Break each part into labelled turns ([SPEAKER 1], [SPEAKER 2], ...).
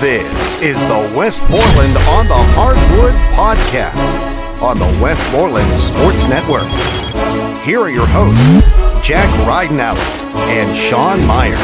[SPEAKER 1] This is the Westmoreland on the Hardwood Podcast on the Westmoreland Sports Network. Here are your hosts, Jack Ridenour and Sean Meyers.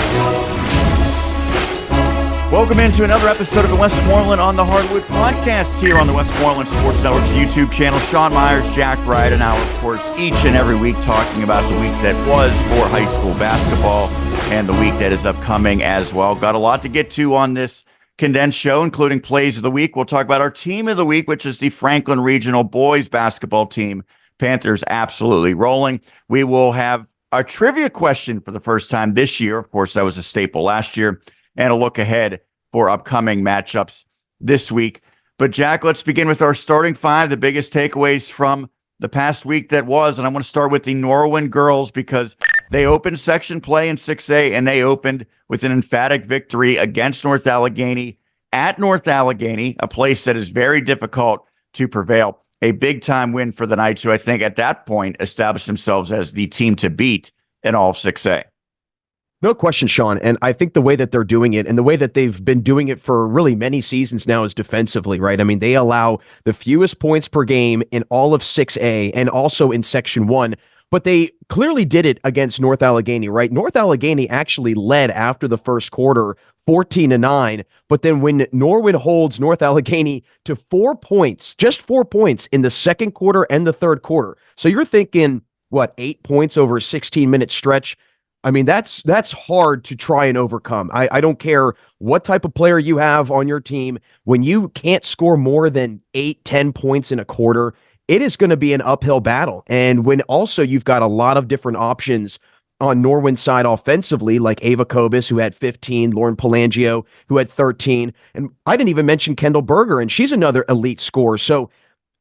[SPEAKER 2] Welcome into another episode of the Westmoreland on the Hardwood Podcast here on the Westmoreland Sports Network's YouTube channel. Sean Meyers, Jack Ridenour, of course, each and every week talking about the week that was for high school basketball and the week that is upcoming as well. Got a lot to get to on this condensed show, including plays of the week. We'll talk about our team of the week, which is the Franklin Regional boys basketball team. Panthers absolutely rolling. We will have our trivia question for the first time this year. Of course, that was a staple last year. And a look ahead for upcoming matchups this week. But Jack, let's begin with our starting five, the biggest takeaways from the past week that was. And I want to start with the Norwin girls because they opened section play in 6A and they opened with an emphatic victory against North Allegheny at North Allegheny, a place that is very difficult to prevail. A big-time win for the Knights, who I think at that point established themselves as the team to beat in all of 6A.
[SPEAKER 3] No question, Sean. And I think the way that they're doing it and the way that they've been doing it for really many seasons now is defensively, right? I mean, they allow the fewest points per game in all of 6A and also in Section 1, but they clearly did it against North Allegheny, right? North Allegheny actually led after the first quarter 14-9, but then when Norwin holds North Allegheny to 4 points, just 4 points in the second quarter and the third quarter. So you're thinking, 8 points over a 16-minute stretch? I mean, that's hard to try and overcome. I don't care what type of player you have on your team. When you can't score more than 8-10 points in a quarter, it is going to be an uphill battle. And when also you've got a lot of different options on Norwin's side offensively, like Ava Kobus, who had 15, Lauren Palangio, who had 13. And I didn't even mention Kendall Berger, and she's another elite scorer. So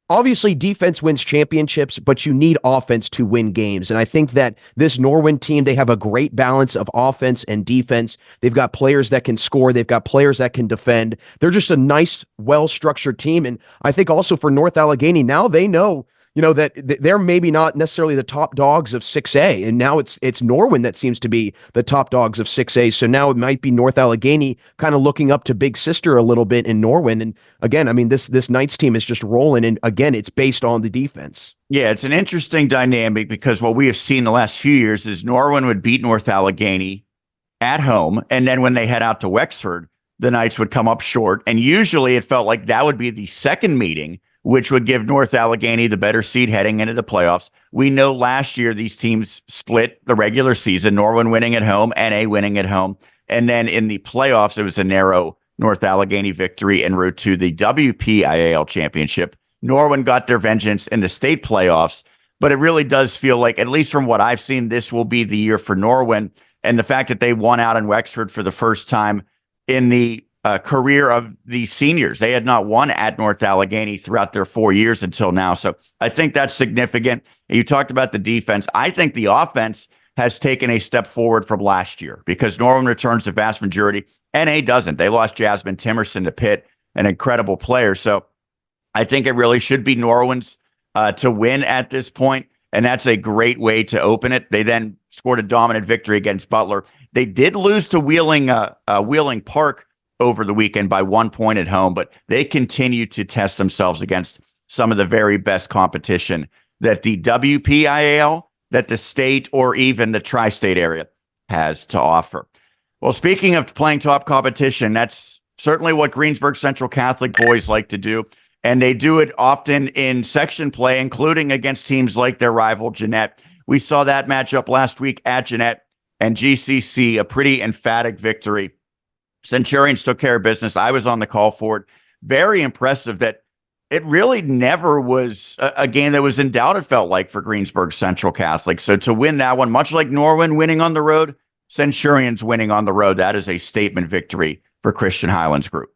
[SPEAKER 3] obviously, defense wins championships, but you need offense to win games. And I think that this Norwin team, they have a great balance of offense and defense. They've got players that can score. They've got players that can defend. They're just a nice, well-structured team. And I think also for North Allegheny, now they know, that they're maybe not necessarily the top dogs of 6A. And now it's Norwin that seems to be the top dogs of 6A. So now it might be North Allegheny kind of looking up to Big Sister a little bit in Norwin. And again, I mean, this Knights team is just rolling. And again, it's based on the defense.
[SPEAKER 2] Yeah, it's an interesting dynamic because what we have seen the last few years is Norwin would beat North Allegheny at home. And then when they head out to Wexford, the Knights would come up short. And usually it felt like that would be the second meeting, which would give North Allegheny the better seed heading into the playoffs. We know last year these teams split the regular season, Norwin winning at home, NA winning at home. And then in the playoffs, it was a narrow North Allegheny victory en route to the WPIAL championship. Norwin got their vengeance in the state playoffs, but it really does feel like, at least from what I've seen, this will be the year for Norwin. And the fact that they won out in Wexford for the first time in the career of the seniors. They had not won at North Allegheny throughout their 4 years until now. So I think that's significant. You talked about the defense. I think the offense has taken a step forward from last year because Norwin returns the vast majority. NA doesn't. They lost Jasmine Timerson to Pitt, an incredible player. So I think it really should be Norwin's to win at this point, and that's a great way to open it. They then scored a dominant victory against Butler. They did lose to Wheeling Park over the weekend by 1 point at home, but they continue to test themselves against some of the very best competition that the WPIAL, that the state, or even the tri-state area has to offer. Well, speaking of playing top competition, that's certainly what Greensburg Central Catholic boys like to do, and they do it often in section play, including against teams like their rival Jeanette. We saw that matchup last week at Jeanette, and GCC, a pretty emphatic victory. Centurions took care of business. I was on the call for it. Very impressive that it really never was a game that was in doubt, it felt like, for Greensburg Central Catholic. So to win that one, much like Norwin winning on the road, Centurions winning on the road, that is a statement victory for Christian Highlands Group.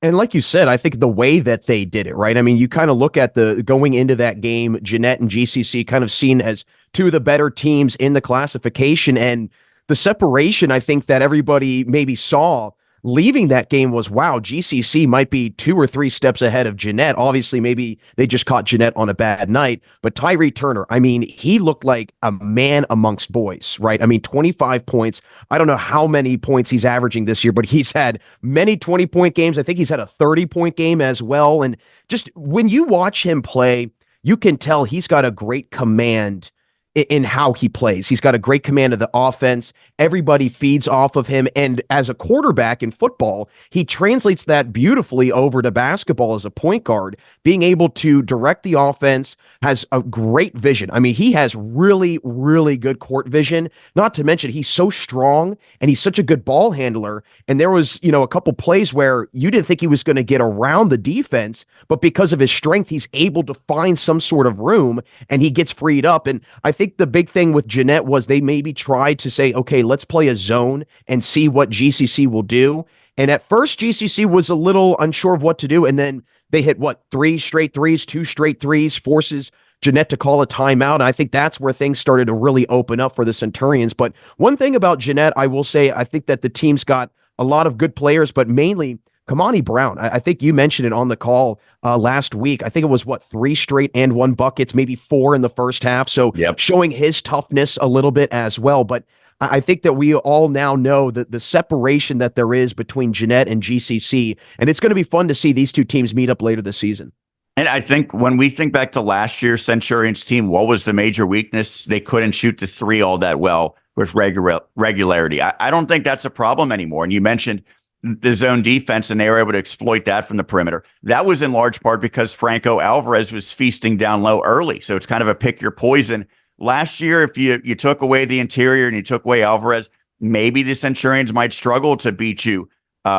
[SPEAKER 3] And like you said, I think the way that they did it, right? I mean, you kind of look at the going into that game, Jeanette and GCC kind of seen as two of the better teams in the classification, and the separation I think that everybody maybe saw leaving that game was, wow, GCC might be 2 or 3 steps ahead of Jeanette. Obviously, maybe they just caught Jeanette on a bad night, but Tyree Turner, I mean, he looked like a man amongst boys, right? I mean, 25 points. I don't know how many points he's averaging this year, but he's had many 20-point games. I think he's had a 30-point game as well. And just when you watch him play, you can tell he's got a great command in how he plays. He's got a great command of the offense. Everybody feeds off of him. And as a quarterback in football, he translates that beautifully over to basketball as a point guard, being able to direct the offense, has a great vision. I mean, he has really, really good court vision, not to mention he's so strong and he's such a good ball handler. And there was, a couple plays where you didn't think he was going to get around the defense, but because of his strength, he's able to find some sort of room and he gets freed up. And I think the big thing with Jeanette was they maybe tried to say, okay, let's play a zone and see what GCC will do. And at first, GCC was a little unsure of what to do. And then they hit, 3 straight threes, 2 straight threes, forces Jeanette to call a timeout. And I think that's where things started to really open up for the Centurions. But one thing about Jeanette, I will say, I think that the team's got a lot of good players, but mainly Kamani Brown. I think you mentioned it on the call last week. I think it was 3 straight and 1 buckets, maybe 4 in the first half. So showing his toughness a little bit as well. But I think that we all now know that the separation that there is between Jeanette and GCC, and it's going to be fun to see these two teams meet up later this season.
[SPEAKER 2] And I think when we think back to last year's Centurions team, what was the major weakness? They couldn't shoot the 3 all that well with regularity. I don't think that's a problem anymore. And you mentioned the zone defense, and they were able to exploit that from the perimeter. That was in large part because Franco Alvarez was feasting down low early. So it's kind of a pick your poison. Last year, if you took away the interior and you took away Alvarez, maybe the Centurions might struggle to beat you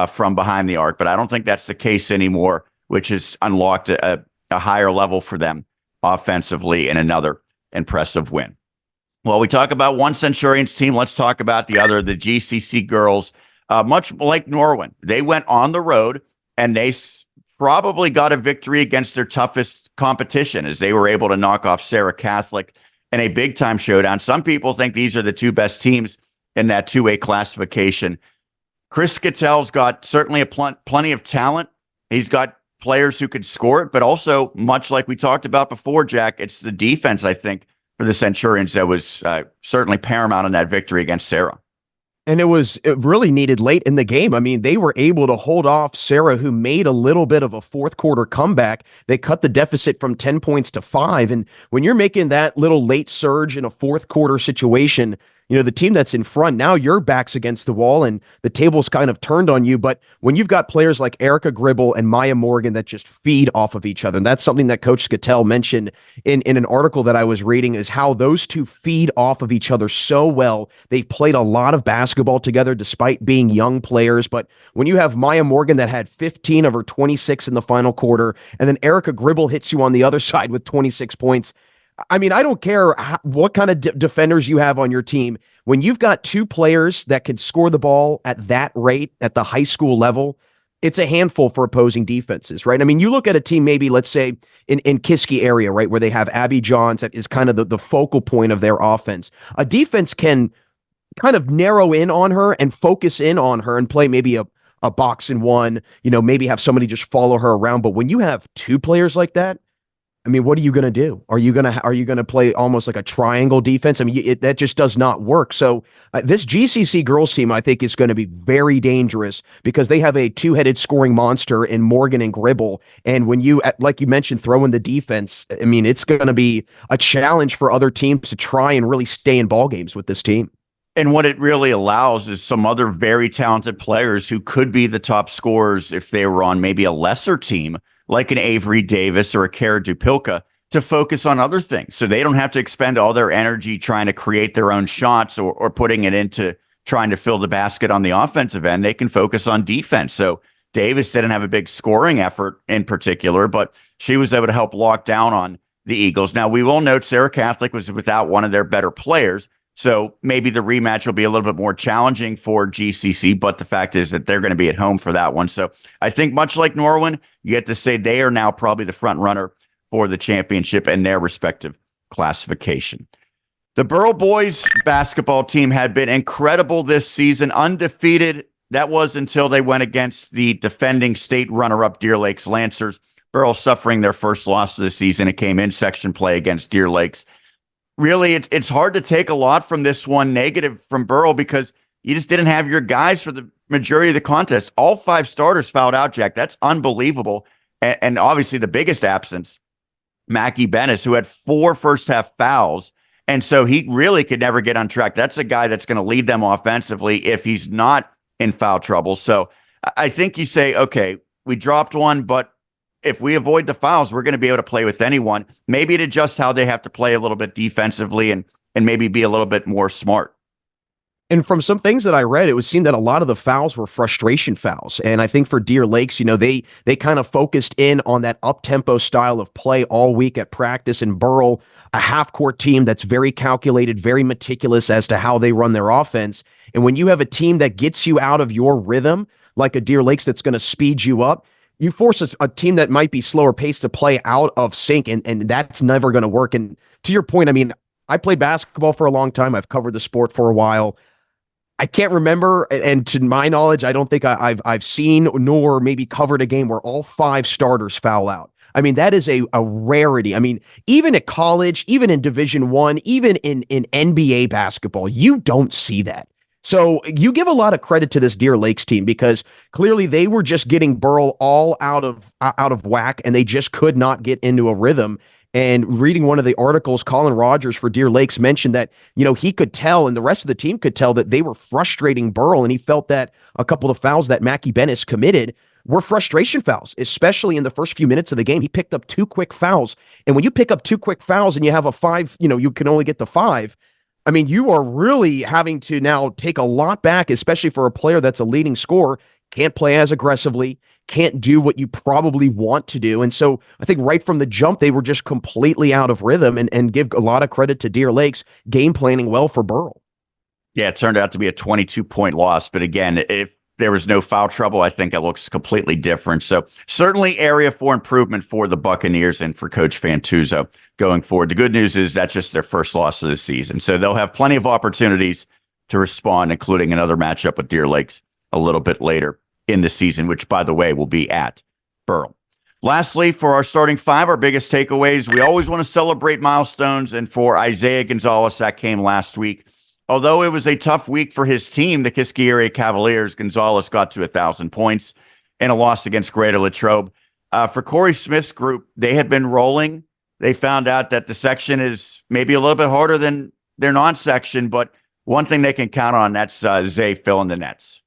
[SPEAKER 2] from behind the arc. But I don't think that's the case anymore, which has unlocked a higher level for them offensively and another impressive win. Well, we talk about one Centurions team. Let's talk about the other, the GCC girls. Much like Norwin, they went on the road and they probably got a victory against their toughest competition as they were able to knock off Sarah Catholic in a big-time showdown. Some people think these are the 2 best teams in that 2A classification. Chris Scattell's got certainly plenty of talent. He's got players who could score it, but also, much like we talked about before, Jack, it's the defense, I think, for the Centurions that was certainly paramount in that victory against Sarah.
[SPEAKER 3] And it really needed late in the game. I mean, they were able to hold off Sarah, who made a little bit of a fourth quarter comeback. They cut the deficit from 10 points to 5. And when you're making that little late surge in a fourth quarter situation, the team that's in front, now your back's against the wall and the table's kind of turned on you. But when you've got players like Erica Gribble and Maya Morgan that just feed off of each other, and that's something that Coach Scattell mentioned in an article that I was reading, is how those two feed off of each other so well. They've played a lot of basketball together despite being young players. But when you have Maya Morgan that had 15 of her 26 in the final quarter, and then Erica Gribble hits you on the other side with 26 points, I mean, I don't care what kind of defenders you have on your team. When you've got 2 players that can score the ball at that rate at the high school level, it's a handful for opposing defenses, right? I mean, you look at a team maybe, let's say, in Kiski area, right, where they have Abby Johns that is kind of the focal point of their offense. A defense can kind of narrow in on her and focus in on her and play maybe a box and one, maybe have somebody just follow her around. But when you have 2 players like that, I mean, what are you going to do? Are you going to play almost like a triangle defense? I mean, that just does not work. So this GCC girls team, I think, is going to be very dangerous because they have a 2-headed scoring monster in Morgan and Gribble. And when you, like you mentioned, throw in the defense, I mean, it's going to be a challenge for other teams to try and really stay in ball games with this team.
[SPEAKER 2] And what it really allows is some other very talented players who could be the top scorers if they were on maybe a lesser team, like an Avery Davis or a Kara Dupilka, to focus on other things. So they don't have to expend all their energy trying to create their own shots or putting it into trying to fill the basket on the offensive end. They can focus on defense. So Davis didn't have a big scoring effort in particular, but she was able to help lock down on the Eagles. Now, we will note Sarah Catholic was without one of their better players, so maybe the rematch will be a little bit more challenging for GCC, but the fact is that they're going to be at home for that one. So I think much like Norwin, you get to say they are now probably the front runner for the championship in their respective classification. The Borough boys basketball team had been incredible this season, undefeated That was until they went against the defending state runner-up Deer Lakes Lancers. Burrell suffering their first loss of the season. It came in section play against Deer Lakes. Really, it's hard to take a lot from this one negative from Burrell because you just didn't have your guys for the majority of the contest. All 5 starters fouled out, Jack. That's unbelievable. And obviously the biggest absence, Mackie Bennis, who had 4 first-half fouls. And so he really could never get on track. That's a guy that's going to lead them offensively if he's not in foul trouble. So I think you say, okay, we dropped one, but if we avoid the fouls, we're going to be able to play with anyone. Maybe it adjusts how they have to play a little bit defensively and maybe be a little bit more smart.
[SPEAKER 3] And from some things that I read, it would seem that a lot of the fouls were frustration fouls. And I think for Deer Lakes, they kind of focused in on that up-tempo style of play all week at practice. And Burrell, a half-court team that's very calculated, very meticulous as to how they run their offense. And when you have a team that gets you out of your rhythm, like a Deer Lakes that's going to speed you up, you force a team that might be slower paced to play out of sync, and that's never going to work. And to your point, I mean, I played basketball for a long time. I've covered the sport for a while. I can't remember, and to my knowledge, I don't think I've seen nor maybe covered a game where all 5 starters foul out. I mean, that is a rarity. I mean, even at college, even in Division I, even in NBA basketball, you don't see that. So you give a lot of credit to this Deer Lakes team because clearly they were just getting Burrell all out of whack, and they just could not get into a rhythm. And reading one of the articles, Colin Rogers for Deer Lakes mentioned that, he could tell and the rest of the team could tell that they were frustrating Burrell. And he felt that a couple of fouls that Mackie Bennis committed were frustration fouls, especially in the first few minutes of the game. He picked up 2 quick fouls. And when you pick up 2 quick fouls and you have a 5, you can only get the 5. I mean, you are really having to now take a lot back, especially for a player that's a leading scorer, can't play as aggressively, can't do what you probably want to do. And so I think right from the jump, they were just completely out of rhythm, and give a lot of credit to Deer Lakes game planning well for Burrell.
[SPEAKER 2] Yeah, it turned out to be a 22-point loss. But again, if there was no foul trouble, I think it looks completely different. So certainly area for improvement for the Buccaneers and for Coach Fantuzzo going forward. The good news is that's just their first loss of the season. So they'll have plenty of opportunities to respond, including another matchup with Deer Lakes a little bit later in the season, which, by the way, will be at Burrell. Lastly, for our starting 5, our biggest takeaways, we always want to celebrate milestones. And for Isaiah Gonzalez, that came last week. Although it was a tough week for his team, the Kiski Area Cavaliers, Gonzalez got to 1,000 points in a loss against Greater Latrobe. For Corey Smith's group, they had been rolling. They found out that the section is maybe a little bit harder than their non-section, but one thing they can count on, that's Zay filling the nets.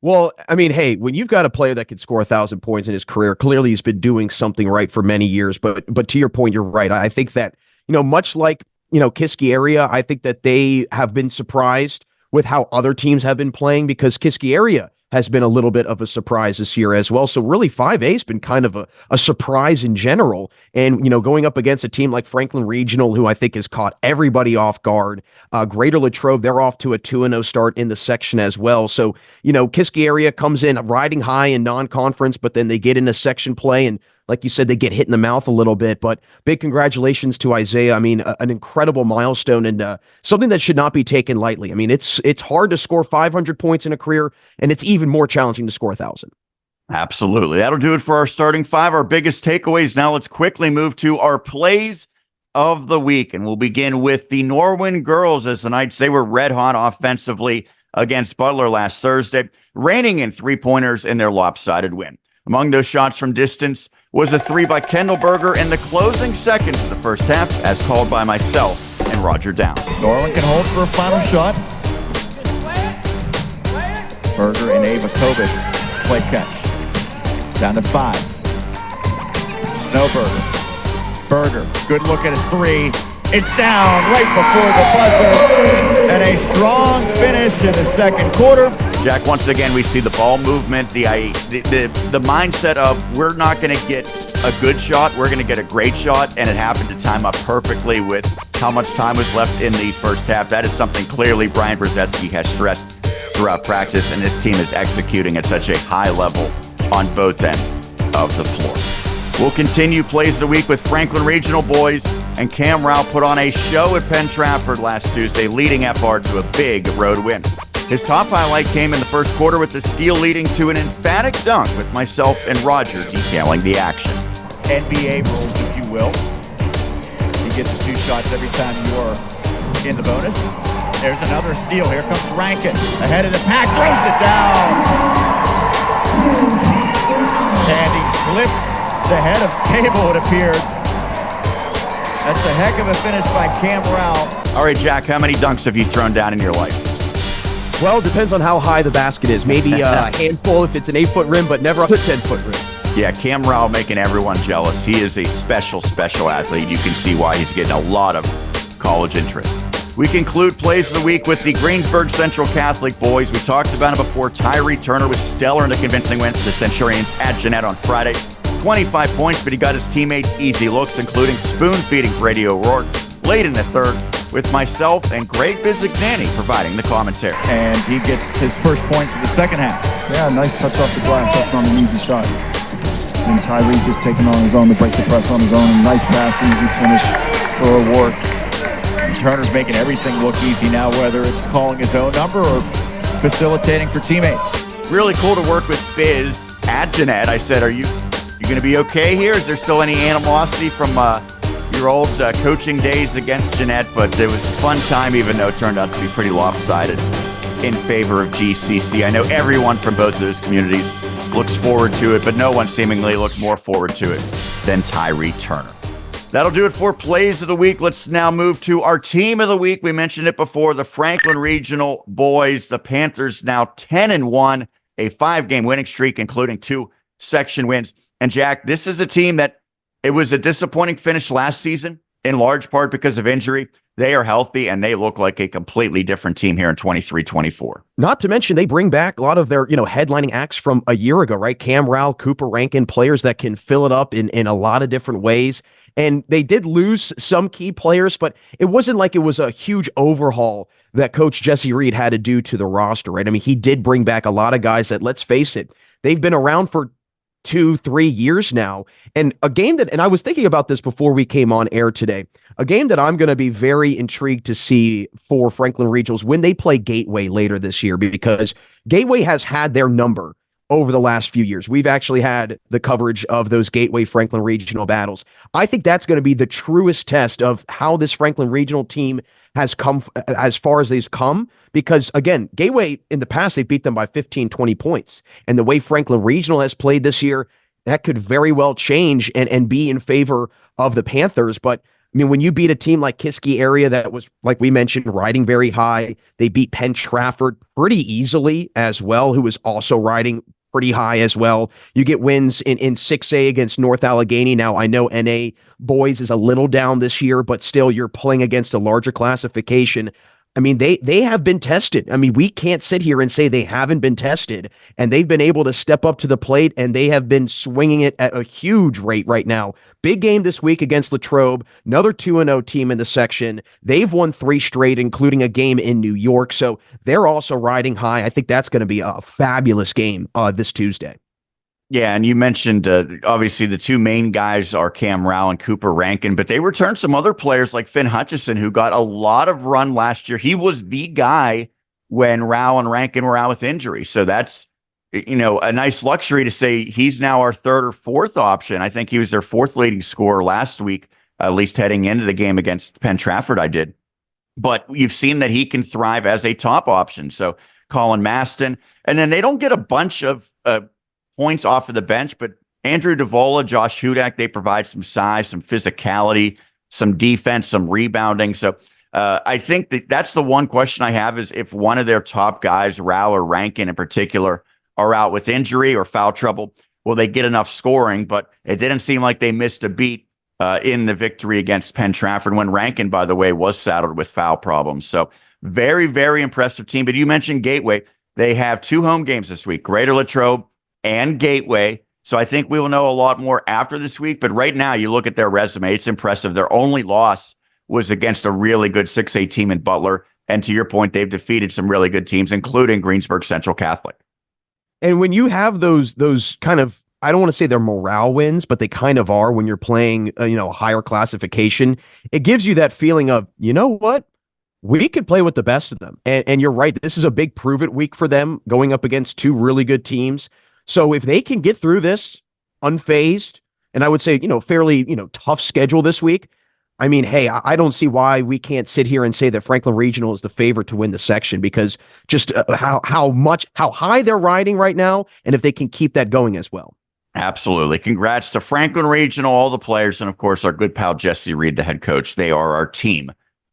[SPEAKER 3] Well, I mean, hey, when you've got a player that can score 1,000 points in his career, clearly he's been doing something right for many years. But to your point, you're right. I think that, much like, Kiski Area, I think that they have been surprised with how other teams have been playing because Kiski Area has been a little bit of a surprise this year as well. So really 5A has been kind of a surprise in general. And, going up against a team like Franklin Regional, who I think has caught everybody off guard, Greater Latrobe, they're off to a 2-0 start in the section as well. So, Kiski Area comes in riding high in non-conference, but then they get into section play and, like you said, they get hit in the mouth a little bit, but big congratulations to Isaiah. I mean, an incredible milestone and something that should not be taken lightly. I mean, it's hard to score 500 points in a career, and it's even more challenging to score 1,000.
[SPEAKER 2] Absolutely. That'll do it for our starting 5, our biggest takeaways. Now let's quickly move to our plays of the week, and we'll begin with the Norwin girls as the Knights. They were red hot offensively against Butler last Thursday, reining in 3-pointers in their lopsided win. Among those shots from distance was a 3 by Kendall Berger in the closing seconds of the first half, as called by myself and Roger Downs.
[SPEAKER 4] Norwin can hold for a final shot. Berger and Ava Kobus play catch. Down to 5. Snowberger. Berger, good look at a 3. It's down right before the buzzer. And a strong finish in the second quarter.
[SPEAKER 2] Jack, once again, we see the ball movement, the mindset of we're not going to get a good shot, we're going to get a great shot, and it happened to time up perfectly with how much time was left in the first half. That is something clearly Brian Brzezinski has stressed throughout practice, and this team is executing at such a high level on both ends of the floor. We'll continue plays of the week with Franklin Regional boys, and Cam Rao put on a show at Penn Trafford last Tuesday, leading FR to a big road win. His top highlight came in the first quarter with the steal leading to an emphatic dunk, with myself and Roger detailing the action.
[SPEAKER 4] NBA rules, if you will. You get the 2 shots every time you're in the bonus. There's another steal. Here comes Rankin. Ahead of the pack, throws it down. And he flipped the head of Sable, it appeared. That's a heck of a finish by Cam Rowell.
[SPEAKER 2] All right, Jack, how many dunks have you thrown down in your life?
[SPEAKER 3] Well, it depends on how high the basket is. Maybe a handful if it's an 8-foot rim, but never a 10-foot rim.
[SPEAKER 2] Yeah, Cam Rowell making everyone jealous. He is a special athlete. You can see why he's getting a lot of college interest. We conclude Plays of the Week with the Greensburg Central Catholic boys. We talked about it before. Tyree Turner was stellar in a convincing win for the Centurions at Jeanette on Friday. 25 points, but he got his teammates easy looks, including spoon-feeding Brady O'Rourke late in the third, with myself and Greg Bizignani providing the commentary.
[SPEAKER 4] And he gets his first points of the second half.
[SPEAKER 5] Yeah, nice touch off the glass. That's not an easy shot. And Tyree just taking on his own to break the press on his own. Nice pass, easy finish for O'Rourke.
[SPEAKER 4] And Turner's making everything look easy now, whether it's calling his own number or facilitating for teammates.
[SPEAKER 2] Really cool to work with Biz at Jeanette. I said, are you going to be okay here? Is there still any animosity from your old coaching days against Jeanette? But it was a fun time, even though it turned out to be pretty lopsided in favor of GCC. I know everyone from both of those communities looks forward to it, but no one seemingly looked more forward to it than Tyree Turner. That'll do it for Plays of the Week. Let's now move to our Team of the Week. We mentioned it before, the Franklin Regional boys. The Panthers now 10-1, a 5-game winning streak, including 2 section wins. And Jack, this is a team that it was a disappointing finish last season, in large part because of injury. They are healthy, and they look like a completely different team here in 23-24.
[SPEAKER 3] Not to mention, they bring back a lot of their, headlining acts from a year ago, right? Cam Rowell, Cooper Rankin, players that can fill it up in a lot of different ways. And they did lose some key players, but it wasn't like it was a huge overhaul that Coach Jesse Reed had to do to the roster, right? I mean, he did bring back a lot of guys that, let's face it, they've been around for 2-3 years now. And a game and I was thinking about this before we came on air today, a game that I'm going to be very intrigued to see for Franklin Regionals when they play Gateway later this year, because Gateway has had their number over the last few years. We've actually had the coverage of those Gateway Franklin Regional battles. I think that's going to be the truest test of how this Franklin Regional team has come as far as they've come, because again, Gateway in the past, they beat them by 15, 20 points. And the way Franklin Regional has played this year, that could very well change and be in favor of the Panthers. But I mean, when you beat a team like Kiski area that was, like we mentioned, riding very high, they beat Penn Trafford pretty easily as well, who was also riding pretty high as well. You get wins in 6A against North Allegheny. Now, I know NA boys is a little down this year, but still you're playing against a larger classification. I mean, they have been tested. I mean, we can't sit here and say they haven't been tested, and they've been able to step up to the plate, and they have been swinging it at a huge rate right now. Big game this week against Latrobe, another 2-0 team in the section. They've won 3 straight, including a game in New York, so they're also riding high. I think that's going to be a fabulous game this Tuesday.
[SPEAKER 2] Yeah, and you mentioned, obviously, the 2 main guys are Cam Rowell and Cooper Rankin, but they returned some other players like Finn Hutchison, who got a lot of run last year. He was the guy when Rowell and Rankin were out with injury. So that's, a nice luxury to say he's now our 3rd or 4th option. I think he was their 4th leading scorer last week, at least heading into the game against Penn Trafford, I did. But you've seen that he can thrive as a top option. So Colin Maston, and then they don't get a bunch of points off of the bench, but Andrew Davola, Josh Hudak, they provide some size, some physicality, some defense, some rebounding. So I think that's the one question I have, is if one of their top guys, Rowell or Rankin in particular, are out with injury or foul trouble, will they get enough scoring? But it didn't seem like they missed a beat in the victory against Penn Trafford, when Rankin, by the way, was saddled with foul problems. So very, very impressive team. But you mentioned Gateway. They have 2 home games this week, Greater Latrobe and Gateway. So I think we will know a lot more after this week. But right now, you look at their resume, it's impressive. Their only loss was against a really good 6A team in Butler. And to your point, they've defeated some really good teams, including Greensburg Central Catholic.
[SPEAKER 3] And when you have those kind of, I don't want to say they're morale wins, but they kind of are when you're playing, a higher classification, it gives you that feeling of, you know what? we could play with the best of them. And you're right. This is a big prove it week for them going up against two really good teams. So if they can get through this unfazed, and I would say, fairly, tough schedule this week. I mean, hey, I don't see why we can't sit here and say that Franklin Regional is the favorite to win the section, because just how high they're riding right now, and if they can keep that going as well.
[SPEAKER 2] Absolutely. Congrats to Franklin Regional, all the players, and of course our good pal Jesse Reed, the head coach. They are our team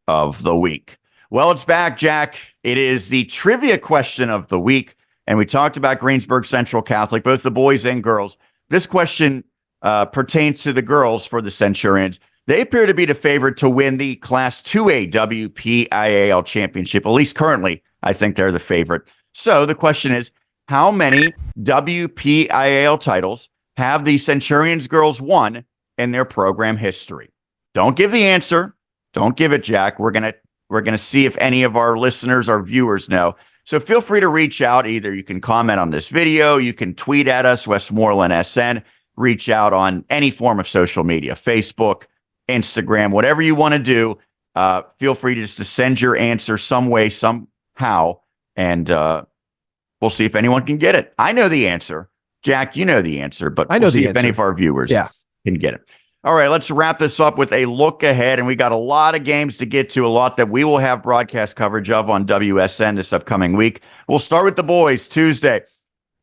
[SPEAKER 2] of the week. Well, it's back, Jack. It is the trivia question of the week, and we talked about Greensburg Central Catholic, both the boys and girls. This question pertains to the girls for the Centurions. They appear to be the favorite to win the Class 2A WPIAL championship. At least currently, I think they're the favorite. So the question is, how many WPIAL titles have the Centurions girls won in their program history? Don't give the answer. Don't give it, Jack. We're gonna see if any of our listeners or viewers know. So feel free to reach out. Either you can comment on this video, you can tweet at us, Westmoreland SN, reach out on any form of social media, Facebook, Instagram, whatever you want to do. Feel free to send your answer some way, somehow, and we'll see if anyone can get it. I know the answer. Jack, you know the answer, but we'll see if any of our viewers can get it. All right, let's wrap this up with a look ahead, and we got a lot of games to get to, a lot that we will have broadcast coverage of on WSN this upcoming week. We'll start with the boys Tuesday.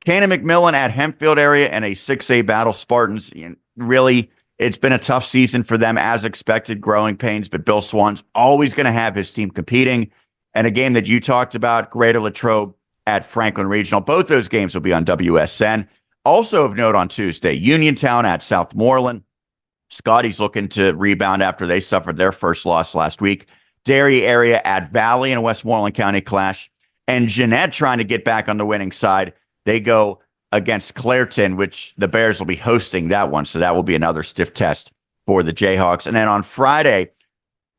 [SPEAKER 2] Cannon McMillan at Hempfield area and a 6A battle. Spartans, really, it's been a tough season for them as expected, growing pains, but Bill Swan's always going to have his team competing. And a game that you talked about, Greater Latrobe at Franklin Regional. Both those games will be on WSN. Also of note on Tuesday, Uniontown at Southmoreland. Scotty's looking to rebound after they suffered their first loss last week. Dairy area at Valley in a Westmoreland County clash. And Jeanette trying to get back on the winning side. They go against Clairton, which the Bears will be hosting that one. So that will be another stiff test for the Jayhawks. And then on Friday,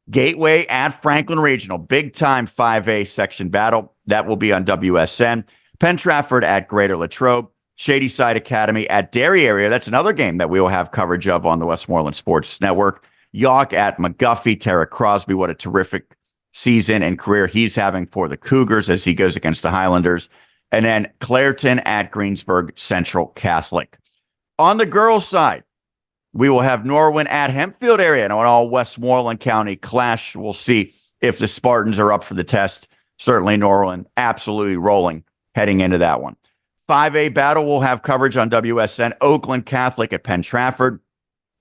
[SPEAKER 2] Gateway at Franklin Regional, big time 5A section battle. That will be on WSN. Penn Trafford at Greater Latrobe. Shadyside Academy at Dairy area. That's another game that we will have coverage of on the Westmoreland Sports Network. York at McGuffey. Tara Crosby, what a terrific season and career he's having for the Cougars as he goes against the Highlanders. And then Clairton at Greensburg Central Catholic. On the girls' side, we will have Norwin at Hempfield area and an all Westmoreland County clash. We'll see if the Spartans are up for the test. Certainly Norwin absolutely rolling heading into that one. 5A battle will have coverage on WSN. Oakland Catholic at Penn Trafford.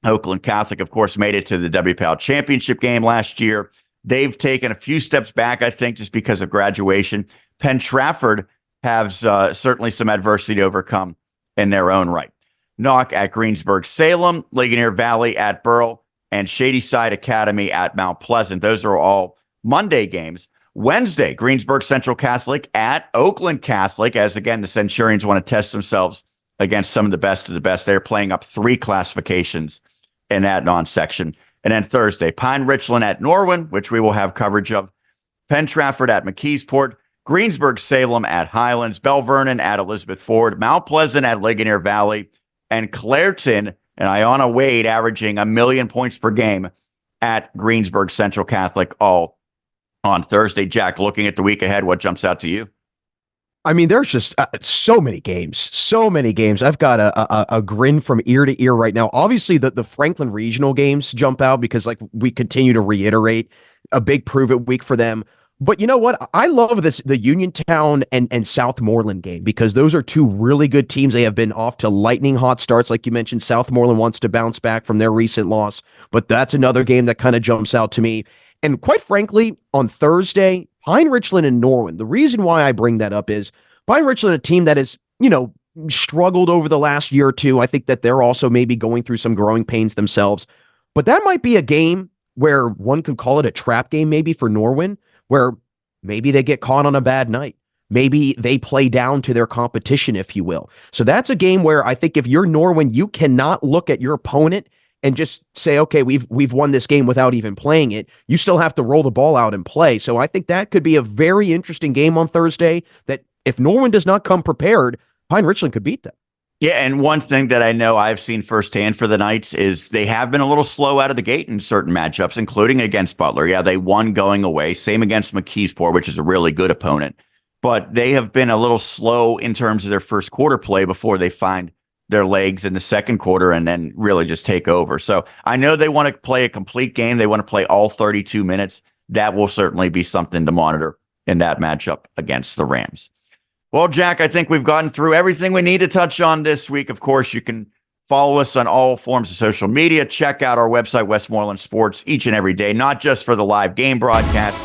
[SPEAKER 2] Oakland Catholic, of course, made it to the WPIAL championship game last year. They've taken a few steps back, I think, just because of graduation. Penn Trafford has certainly some adversity to overcome in their own right. Knock at Greensburg Salem, Ligonier Valley at Burrell, and Shadyside Academy at Mount Pleasant. Those are all Monday games. Wednesday, Greensburg Central Catholic at Oakland Catholic, as again, the Centurions want to test themselves against some of the best. They're playing up 3 classifications in that non-section. And then Thursday, Pine Richland at Norwin, which we will have coverage of. Penn Trafford at McKeesport, Greensburg Salem at Highlands, Bell Vernon at Elizabeth Ford, Mount Pleasant at Ligonier Valley, and Clairton and Iona Wade averaging 1 million points per game at Greensburg Central Catholic, all on Thursday. Jack, looking at the week ahead, what jumps out to you?
[SPEAKER 3] I mean, there's just so many games. I've got a grin from ear to ear right now. Obviously, the Franklin Regional games jump out because, like, we continue to reiterate, a big prove-it week for them. But you know what? I love the Uniontown and Southmoreland game because those are two really good teams. They have been off to lightning hot starts. Like you mentioned, Southmoreland wants to bounce back from their recent loss, but that's another game that kind of jumps out to me. And quite frankly, on Thursday, Pine Richland and Norwin, the reason why I bring that up is Pine Richland, a team that has, struggled over the last year or two. I think that they're also maybe going through some growing pains themselves. But that might be a game where one could call it a trap game maybe for Norwin, where maybe they get caught on a bad night. Maybe they play down to their competition, if you will. So that's a game where I think if you're Norwin, you cannot look at your opponent and just say, okay, we've won this game without even playing it. You still have to roll the ball out and play. So I think that could be a very interesting game on Thursday that if Norwin does not come prepared, Pine Richland could beat them.
[SPEAKER 2] Yeah, and one thing that I know I've seen firsthand for the Knights is they have been a little slow out of the gate in certain matchups, including against Butler. Yeah, they won going away. Same against McKeesport, which is a really good opponent. But they have been a little slow in terms of their first quarter play before they find their legs in the second quarter and then really just take over. So I know they want to play a complete game. They want to play all 32 minutes. That will certainly be something to monitor in that matchup against the Rams. Well, Jack, I think we've gotten through everything we need to touch on this week. Of course, you can follow us on all forms of social media. Check out our website, Westmoreland Sports, each and every day, not just for the live game broadcast,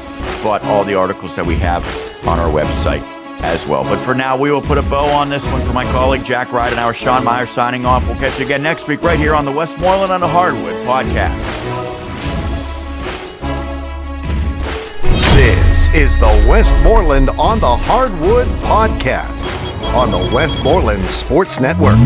[SPEAKER 2] but all the articles that we have on our website as well. But for now, we will put a bow on this one for my colleague, Jack Ridenour, Sean Meyers signing off. We'll catch you again next week right here on the Westmoreland on the Hardwood Podcast.
[SPEAKER 1] This is the Westmoreland on the Hardwood Podcast on the Westmoreland Sports Network.